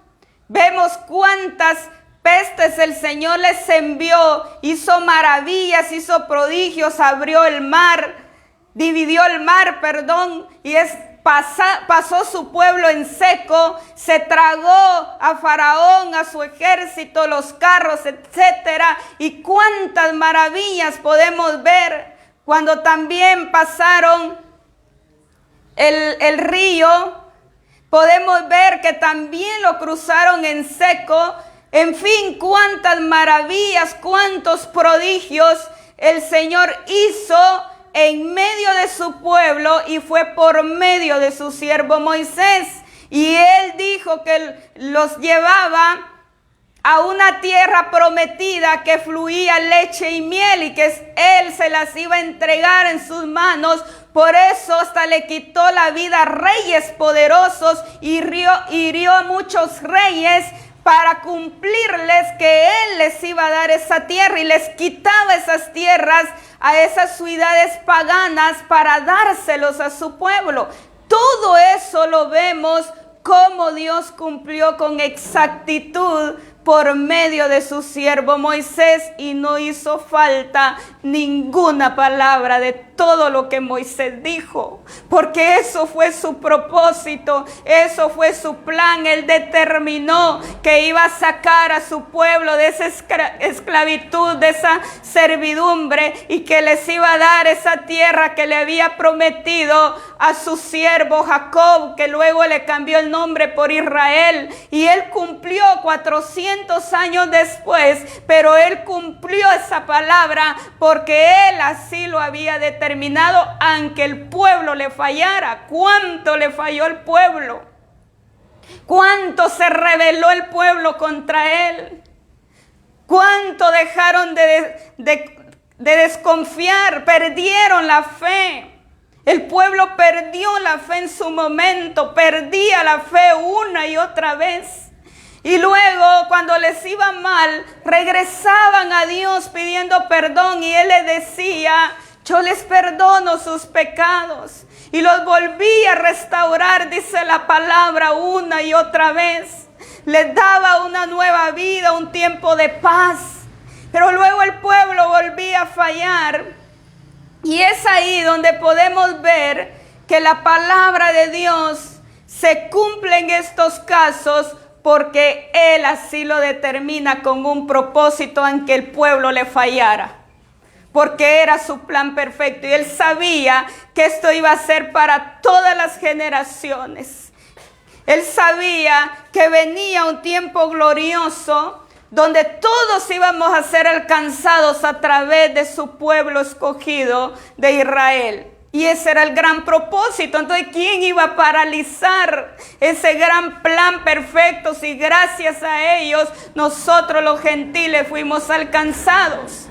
Vemos cuántas pestes el Señor les envió, hizo maravillas, hizo prodigios, abrió el mar, dividió el mar, y pasó su pueblo en seco, se tragó a Faraón, a su ejército, los carros, etcétera. Y cuántas maravillas podemos ver. cuando también pasaron el río, podemos ver que también lo cruzaron en seco. En fin, cuántas maravillas, cuántos prodigios el Señor hizo en medio de su pueblo, y fue por medio de su siervo Moisés. Y él dijo que los llevaba a una tierra prometida que fluía leche y miel, y que él se las iba a entregar en sus manos. Por eso hasta le quitó la vida a reyes poderosos, hirió a muchos reyes para cumplirles que él les iba a dar esa tierra, y les quitaba esas tierras a esas ciudades paganas para dárselos a su pueblo. Todo eso lo vemos como Dios cumplió con exactitud por medio de su siervo Moisés, y no hizo falta ninguna palabra de todo lo que Moisés dijo, porque eso fue su propósito, eso fue su plan. Él determinó que iba a sacar a su pueblo de esa esclavitud, de esa servidumbre, y que les iba a dar esa tierra que le había prometido a su siervo Jacob, que luego le cambió el nombre por Israel. Y él cumplió 400 años después, pero él cumplió esa palabra porque él así lo había determinado, aunque el pueblo le fallara. ¿Cuánto le falló el pueblo? ¿Cuánto se rebeló el pueblo contra él? ¿Cuánto dejaron de desconfiar? Perdieron la fe. El pueblo perdió la fe en su momento, perdía la fe una y otra vez. Y luego, cuando les iba mal, regresaban a Dios pidiendo perdón, y Él les decía: yo les perdono sus pecados. Y los volvía a restaurar, dice la palabra, una y otra vez. Les daba una nueva vida, un tiempo de paz. Pero luego el pueblo volvía a fallar. Y es ahí donde podemos ver que la palabra de Dios se cumple en estos casos, porque Él así lo determina con un propósito, aunque el pueblo le fallara. Porque era su plan perfecto, y Él sabía que esto iba a ser para todas las generaciones. Él sabía que venía un tiempo glorioso donde todos íbamos a ser alcanzados a través de su pueblo escogido de Israel. Y ese era el gran propósito. Entonces, ¿quién iba a paralizar ese gran plan perfecto si gracias a ellos nosotros los gentiles fuimos alcanzados?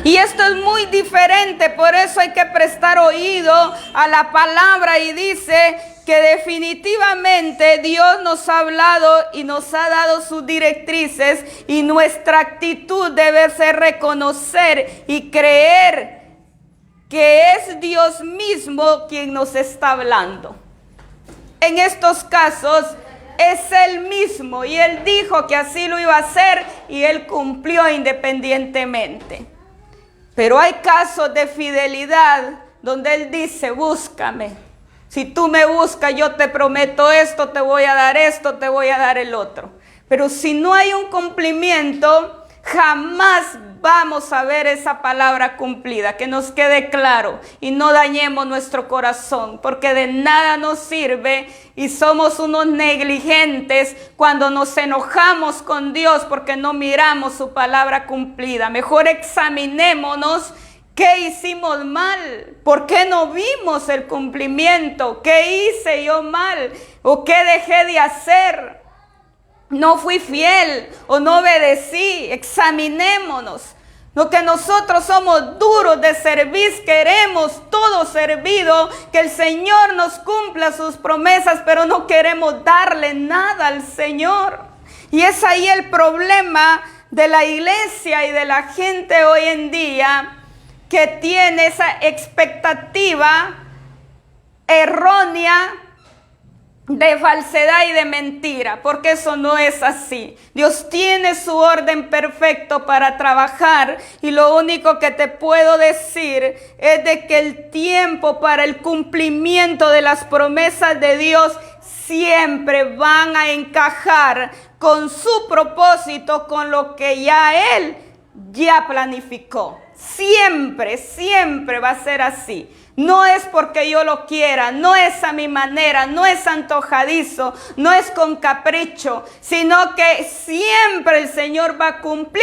Y esto es muy diferente, por eso hay que prestar oído a la palabra, y dice que definitivamente Dios nos ha hablado y nos ha dado sus directrices, y nuestra actitud debe ser reconocer y creer que es Dios mismo quien nos está hablando. En estos casos es Él mismo, y Él dijo que así lo iba a hacer, y Él cumplió independientemente. Pero hay casos de fidelidad donde Él dice: búscame. Si tú me buscas, yo te prometo esto, te voy a dar esto, te voy a dar el otro. Pero si no hay un cumplimiento, jamás vamos a ver esa palabra cumplida. Que nos quede claro y no dañemos nuestro corazón, porque de nada nos sirve y somos unos negligentes cuando nos enojamos con Dios porque no miramos su palabra cumplida. Mejor examinémonos. ¿Qué hicimos mal? ¿Por qué no vimos el cumplimiento? ¿Qué hice yo mal? ¿O qué dejé de hacer? ¿No fui fiel o no obedecí? Examinémonos. No, que nosotros somos duros de servir, queremos todo servido, que el Señor nos cumpla sus promesas, pero no queremos darle nada al Señor. Y es ahí el problema de la iglesia y de la gente hoy en día, que tiene esa expectativa errónea de falsedad y de mentira, porque eso no es así. Dios tiene su orden perfecto para trabajar, y lo único que te puedo decir es de que el tiempo para el cumplimiento de las promesas de Dios siempre van a encajar con su propósito, con lo que ya Él ya planificó. Siempre, siempre va a ser así. No es porque yo lo quiera, no es a mi manera, no es antojadizo, no es con capricho, sino que siempre el Señor va a cumplir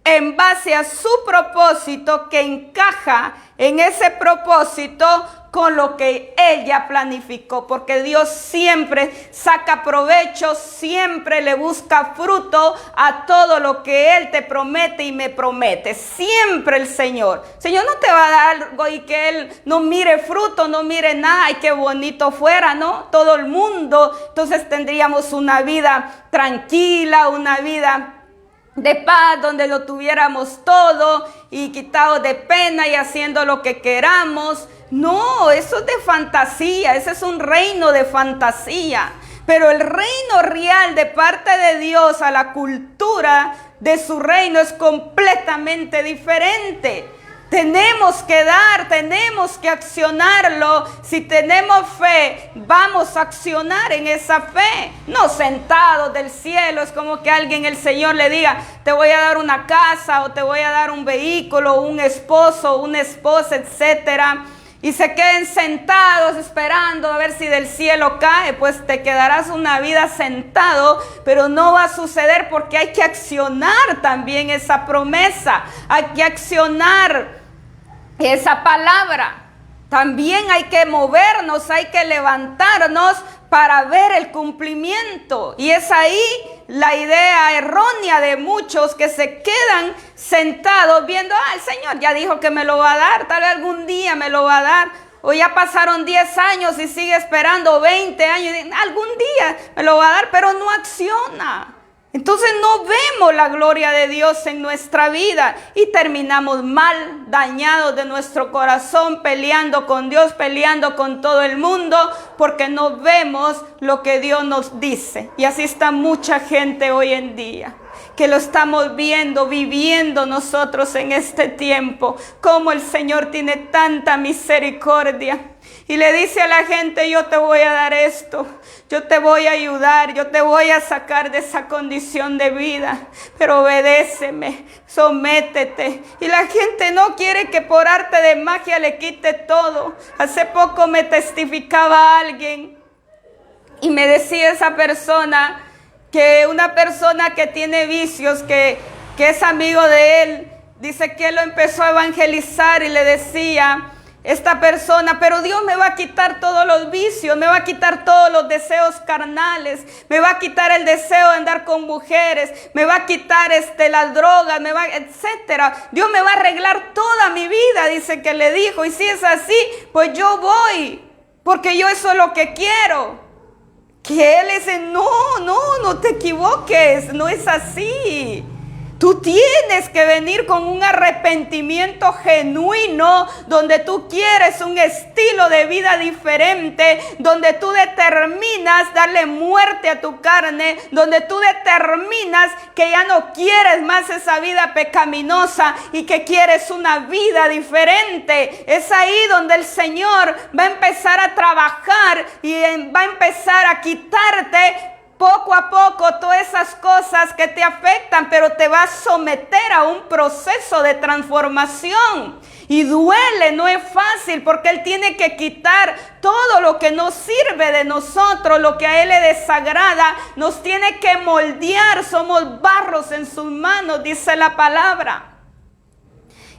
en base a su propósito, que encaja en ese propósito con lo que Él ya planificó, porque Dios siempre saca provecho, siempre le busca fruto a todo lo que Él te promete y me promete. Siempre el Señor no te va a dar algo y que Él no mire fruto, no mire nada. Ay, qué bonito fuera, ¿no? Todo el mundo, entonces tendríamos una vida tranquila, una vida de paz, donde lo tuviéramos todo y quitado de pena y haciendo lo que queramos. No, eso es de fantasía, ese es un reino de fantasía. Pero el reino real de parte de Dios a la cultura de su reino es completamente diferente. Tenemos que dar, tenemos que accionarlo. Si tenemos fe, vamos a accionar en esa fe. No sentados del cielo, es como que alguien, el Señor le diga, te voy a dar una casa o te voy a dar un vehículo, un esposo, una esposa, etcétera. Y se queden sentados esperando a ver si del cielo cae, pues te quedarás una vida sentado, pero no va a suceder porque hay que accionar también esa promesa, hay que accionar esa palabra. También hay que movernos, hay que levantarnos para ver el cumplimiento. Y es ahí la idea errónea de muchos que se quedan sentados viendo, el Señor ya dijo que me lo va a dar, tal vez algún día me lo va a dar. O ya pasaron 10 años y sigue esperando 20 años, y algún día me lo va a dar, pero no acciona. Entonces no vemos la gloria de Dios en nuestra vida y terminamos mal, dañados de nuestro corazón, peleando con Dios, peleando con todo el mundo, porque no vemos lo que Dios nos dice. Y así está mucha gente hoy en día, que lo estamos viendo, viviendo nosotros en este tiempo, como el Señor tiene tanta misericordia. Y le dice a la gente, yo te voy a dar esto, yo te voy a ayudar, yo te voy a sacar de esa condición de vida, pero obedéceme, sométete. Y la gente no quiere que por arte de magia le quite todo. Hace poco me testificaba alguien y me decía esa persona que una persona que tiene vicios, que es amigo de él, dice que él lo empezó a evangelizar y le decía esta persona, pero Dios me va a quitar todos los vicios, me va a quitar todos los deseos carnales, me va a quitar el deseo de andar con mujeres, me va a quitar las drogas, etcétera. Dios me va a arreglar toda mi vida, dice que le dijo. Y si es así, pues yo voy, porque yo eso es lo que quiero. Que él dice, no te equivoques, no es así. Tú tienes que venir con un arrepentimiento genuino, donde tú quieres un estilo de vida diferente, donde tú determinas darle muerte a tu carne, donde tú determinas que ya no quieres más esa vida pecaminosa y que quieres una vida diferente. Es ahí donde el Señor va a empezar a trabajar y va a empezar a quitarte poco a poco todas esas cosas que te afectan, pero te va a someter a un proceso de transformación. Y duele, no es fácil, porque Él tiene que quitar todo lo que no sirve de nosotros, lo que a Él le desagrada, nos tiene que moldear, somos barros en sus manos, dice la palabra.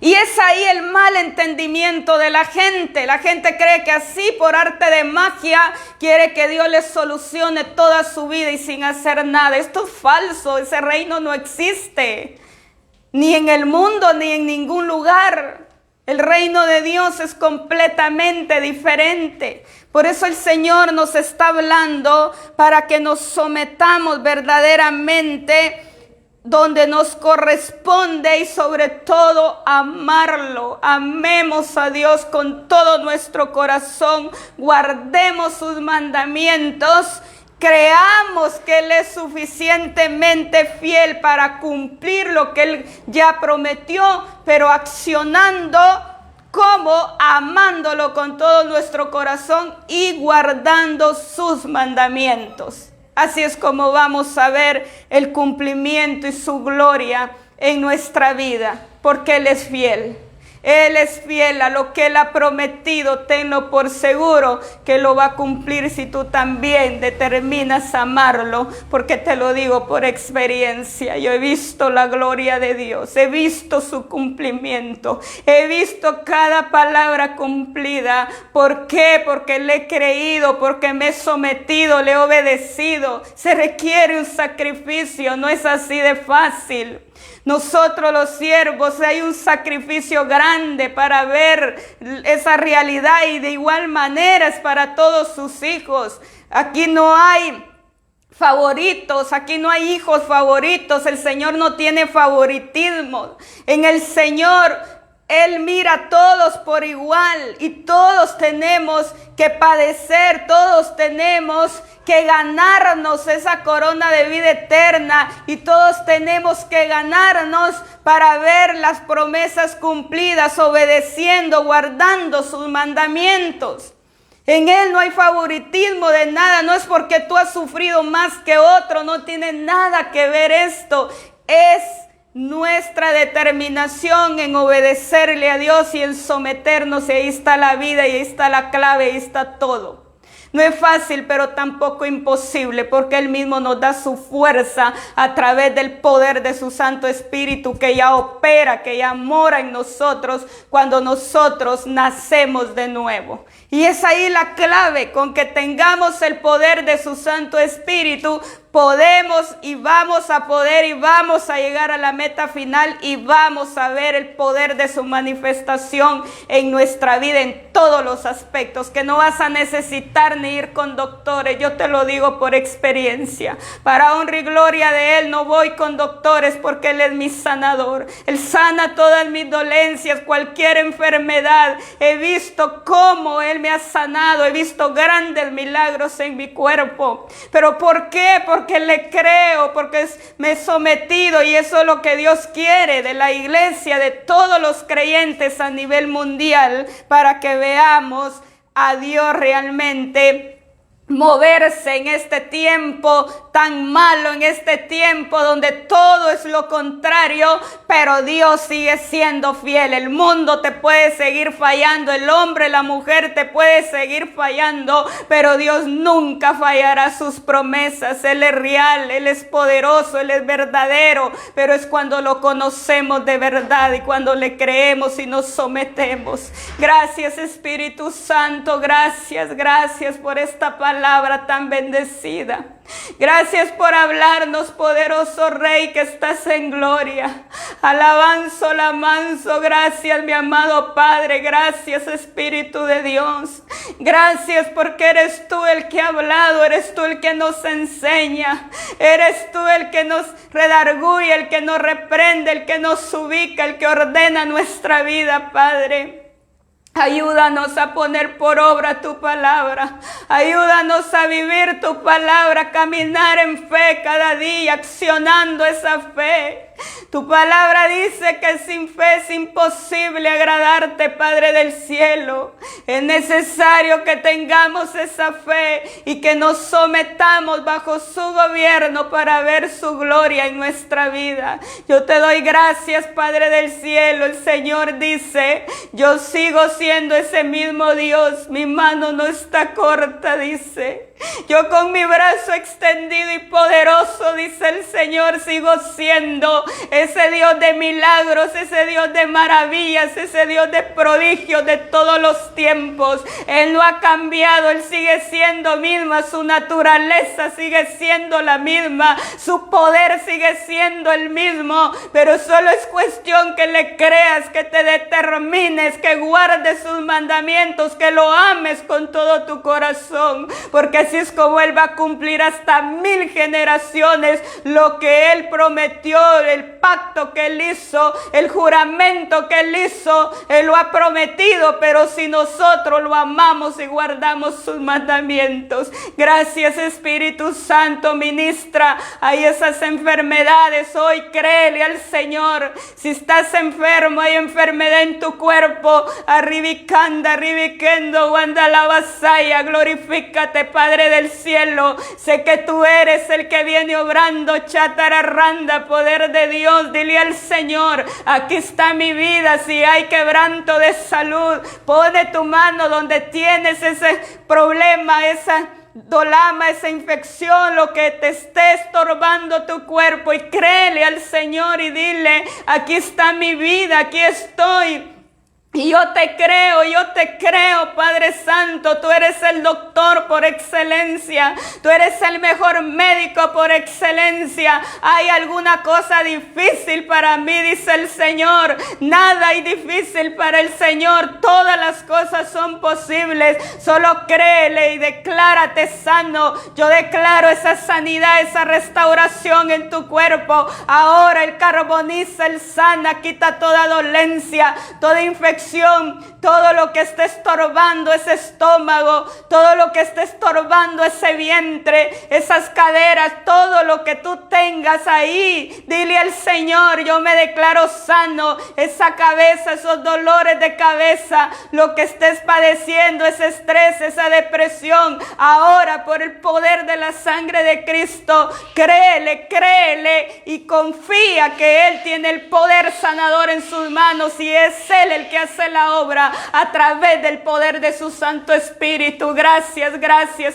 Y es ahí el mal entendimiento de la gente. La gente cree que así, por arte de magia, quiere que Dios les solucione toda su vida y sin hacer nada. Esto es falso, ese reino no existe, ni en el mundo, ni en ningún lugar. El reino de Dios es completamente diferente. Por eso el Señor nos está hablando para que nos sometamos verdaderamente donde nos corresponde, y sobre todo amarlo. Amemos a Dios con todo nuestro corazón, guardemos sus mandamientos, creamos que Él es suficientemente fiel para cumplir lo que Él ya prometió, pero accionando como amándolo con todo nuestro corazón y guardando sus mandamientos. Así es como vamos a ver el cumplimiento y su gloria en nuestra vida, porque Él es fiel. Él es fiel a lo que Él ha prometido. Tenlo por seguro que lo va a cumplir si tú también determinas amarlo, porque te lo digo por experiencia. Yo he visto la gloria de Dios, he visto su cumplimiento, he visto cada palabra cumplida. ¿Por qué? Porque le he creído, porque me he sometido, le he obedecido. Se requiere un sacrificio, no es así de fácil. Nosotros los siervos hay un sacrificio grande para ver esa realidad, y de igual manera es para todos sus hijos. Aquí no hay favoritos, aquí no hay hijos favoritos. El Señor no tiene favoritismo. En el Señor Él mira a todos por igual, y todos tenemos que padecer, todos tenemos que ganarnos esa corona de vida eterna, y todos tenemos que ganarnos para ver las promesas cumplidas, obedeciendo, guardando sus mandamientos. En Él no hay favoritismo de nada. No es porque tú has sufrido más que otro, no tiene nada que ver esto. Es nuestra determinación en obedecerle a Dios y en someternos, y ahí está la vida, y ahí está la clave, ahí está todo. No es fácil, pero tampoco imposible, porque Él mismo nos da su fuerza a través del poder de su Santo Espíritu, que ya opera, que ya mora en nosotros cuando nosotros nacemos de nuevo. Y es ahí la clave: con que tengamos el poder de su Santo Espíritu, podemos y vamos a poder y vamos a llegar a la meta final, y vamos a ver el poder de su manifestación en nuestra vida en todos los aspectos, que no vas a necesitar ni ir con doctores. Yo te lo digo por experiencia. Para honra y gloria de Él no voy con doctores, porque Él es mi sanador. Él sana todas mis dolencias, cualquier enfermedad. He visto cómo Él me ha sanado, he visto grandes milagros en mi cuerpo. ¿Pero por qué? Porque le creo, porque me he sometido, y eso es lo que Dios quiere de la iglesia, de todos los creyentes a nivel mundial, para que veamos a Dios realmente moverse en este tiempo tan malo, en este tiempo donde todo es lo contrario, pero Dios sigue siendo fiel. El mundo te puede seguir fallando, el hombre, la mujer te puede seguir fallando, pero Dios nunca fallará sus promesas. Él es real, Él es poderoso, Él es verdadero, pero es cuando lo conocemos de verdad y cuando le creemos y nos sometemos. Gracias, Espíritu Santo, gracias por esta palabra tan bendecida. Gracias por hablarnos, poderoso Rey que estás en gloria. Alabanzo, la manso. Gracias, mi amado Padre. Gracias, Espíritu de Dios. Gracias porque eres tú el que ha hablado, eres tú el que nos enseña, eres tú el que nos redarguye, el que nos reprende, el que nos ubica, el que ordena nuestra vida, Padre. Ayúdanos a poner por obra tu palabra. Ayúdanos a vivir tu palabra, caminar en fe cada día, accionando esa fe. Tu palabra dice que sin fe es imposible agradarte, Padre del cielo. Es necesario que tengamos esa fe y que nos sometamos bajo su gobierno para ver su gloria en nuestra vida. Yo te doy gracias, Padre del cielo. El Señor dice: yo sigo siendo ese mismo Dios. Mi mano no está corta, dice. Yo con mi brazo extendido y poderoso, dice el Señor, sigo siendo ese Dios de milagros, ese Dios de maravillas, ese Dios de prodigios de todos los tiempos. Él no ha cambiado, Él sigue siendo misma, su naturaleza sigue siendo la misma, su poder sigue siendo el mismo, pero solo es cuestión que le creas, que te determines, que guardes sus mandamientos, que lo ames con todo tu corazón, porque así es como Él va a cumplir hasta 1000 generaciones lo que Él prometió, el pacto que Él hizo, el juramento que Él hizo. Él lo ha prometido, pero si nosotros lo amamos y guardamos sus mandamientos. Gracias, Espíritu Santo, ministra a esas enfermedades hoy. Créele al Señor. Si estás enfermo, hay enfermedad en tu cuerpo, arribicanda, arribiquendo, guandalabasaya, glorifícate, Padre del cielo. Sé que tú eres el que viene obrando, chatararranda, poder de de Dios, dile al Señor, aquí está mi vida. Si hay quebranto de salud, pone tu mano donde tienes ese problema, esa dolama, esa infección, lo que te esté estorbando tu cuerpo, y créele al Señor y dile, aquí está mi vida, aquí estoy. Y yo te creo, Padre Santo, tú eres el doctor por excelencia, tú eres el mejor médico por excelencia. ¿Hay alguna cosa difícil para mí?, dice el Señor. Nada hay difícil para el Señor, todas las cosas son posibles. Solo créele y declárate sano. Yo declaro esa sanidad, esa restauración en tu cuerpo. Ahora el carboniza, el sana, quita toda dolencia, toda infección, todo lo que esté estorbando ese estómago, todo lo que esté estorbando ese vientre, esas caderas, todo lo que tú tengas ahí, dile al Señor, yo me declaro sano. Esa cabeza, esos dolores de cabeza, lo que estés padeciendo, ese estrés, esa depresión, ahora por el poder de la sangre de Cristo, créele y confía que Él tiene el poder sanador en sus manos, y es Él el que hace la obra a través del poder de su Santo Espíritu. Gracias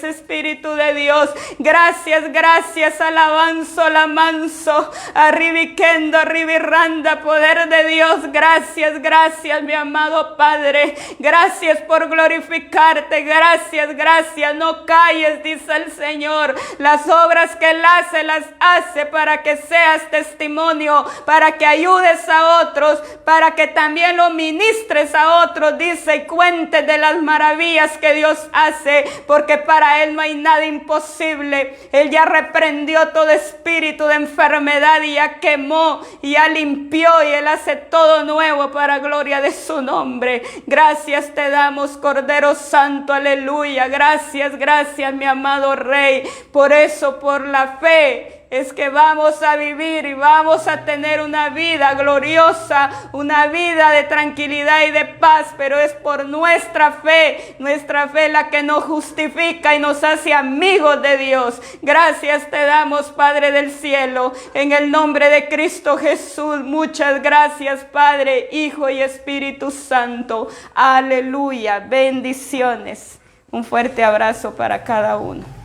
Espíritu de Dios. Gracias, alabanzo, lamanso, arribiquendo, arribirranda, poder de Dios. Gracias, mi amado Padre. Gracias por glorificarte. Gracias. No calles, dice el Señor. Las obras que Él hace, las hace para que seas testimonio, para que ayudes a otros, para que también lo ministres a otros, dice, y cuentes de las maravillas que Dios hace, porque para Él no hay nada imposible. Él ya reprendió todo espíritu de enfermedad y ya quemó y ya limpió, y Él hace todo nuevo para gloria de su nombre. Gracias te damos, Cordero Santo, aleluya. Gracias, mi amado Rey. Por eso, por la fe, es que vamos a vivir y vamos a tener una vida gloriosa, una vida de tranquilidad y de paz, pero es por nuestra fe la que nos justifica y nos hace amigos de Dios. Gracias te damos, Padre del cielo, en el nombre de Cristo Jesús. Muchas gracias, Padre, Hijo y Espíritu Santo. Aleluya, bendiciones. Un fuerte abrazo para cada uno.